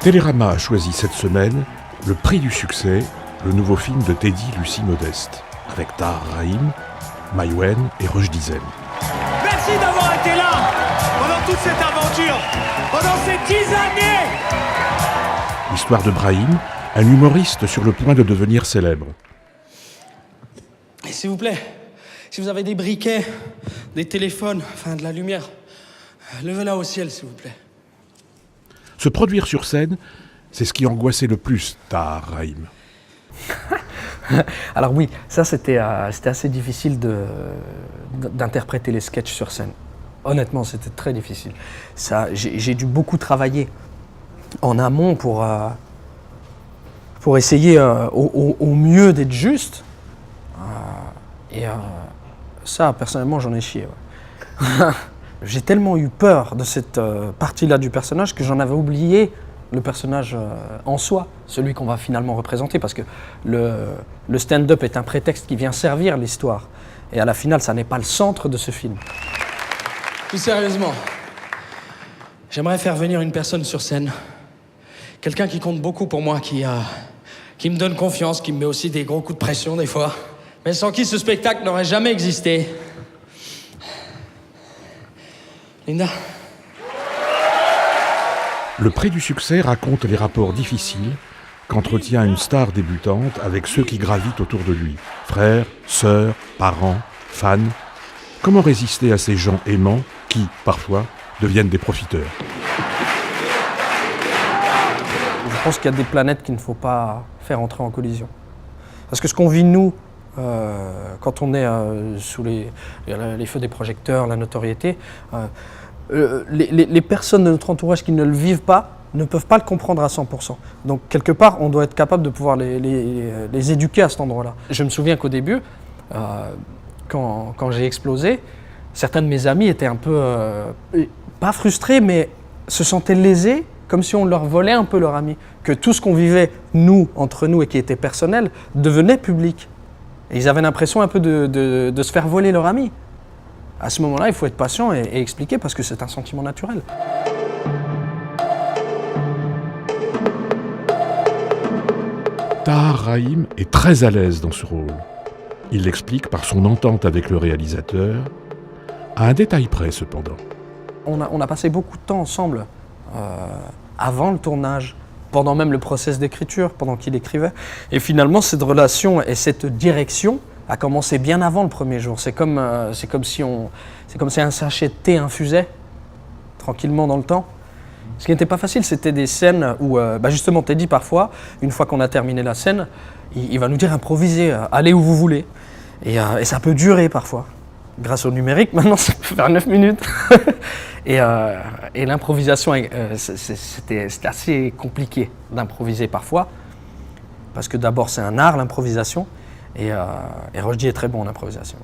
Télérama a choisi cette semaine le prix du succès, le nouveau film de Teddy Lucie Modeste, avec Tahar Rahim, Maïwenn et Roch Dizem. Merci d'avoir été là pendant toute cette aventure, pendant ces 10 années. L'histoire de Brahim, un humoriste sur le point de devenir célèbre. Et s'il vous plaît, si vous avez des briquets, des téléphones, enfin de la lumière, levez-la au ciel, s'il vous plaît. Se produire sur scène, c'est ce qui angoissait le plus Tahar Rahim. Alors oui, ça c'était assez difficile d'interpréter les sketchs sur scène. Honnêtement, c'était très difficile. J'ai dû beaucoup travailler en amont pour essayer au mieux d'être juste. Ça, personnellement, j'en ai chié. Ouais. J'ai tellement eu peur de cette partie-là du personnage que j'en avais oublié le personnage en soi, celui qu'on va finalement représenter, parce que le stand-up est un prétexte qui vient servir l'histoire. Et à la finale, ça n'est pas le centre de ce film. Plus sérieusement, j'aimerais faire venir une personne sur scène. Quelqu'un qui compte beaucoup pour moi, qui me donne confiance, qui me met aussi des gros coups de pression des fois, mais sans qui ce spectacle n'aurait jamais existé. Linda. Le prix du succès raconte les rapports difficiles qu'entretient une star débutante avec ceux qui gravitent autour de lui. Frères, sœurs, parents, fans. Comment résister à ces gens aimants qui, parfois, deviennent des profiteurs? Je pense qu'il y a des planètes qu'il ne faut pas faire entrer en collision. Parce que ce qu'on vit, nous, quand on est sous les feux des projecteurs, la notoriété, les personnes de notre entourage qui ne le vivent pas ne peuvent pas le comprendre à 100%. Donc quelque part, on doit être capable de pouvoir les éduquer à cet endroit-là. Je me souviens qu'au début, quand j'ai explosé, certains de mes amis étaient un peu, pas frustrés, mais se sentaient lésés, comme si on leur volait un peu leur ami. Que tout ce qu'on vivait, nous, entre nous, et qui était personnel, devenait public. Et ils avaient l'impression un peu de se faire voler leur ami. À ce moment-là, il faut être patient et expliquer, parce que c'est un sentiment naturel. Tahar Rahim est très à l'aise dans ce rôle. Il l'explique par son entente avec le réalisateur, à un détail près cependant. On a passé beaucoup de temps ensemble, avant le tournage, pendant même le process d'écriture, pendant qu'il écrivait. Et finalement, cette relation et cette direction a commencé bien avant le premier jour. C'est comme si un sachet de thé infusait tranquillement dans le temps. Ce qui n'était pas facile, c'était des scènes où, justement, Teddy, parfois, une fois qu'on a terminé la scène, il va nous dire improvisez, allez où vous voulez. Et ça peut durer parfois. Grâce au numérique, maintenant, ça peut faire 9 minutes. Et l'improvisation, c'était assez compliqué d'improviser parfois. Parce que d'abord, c'est un art, l'improvisation. Et Roch est très bon en improvisation.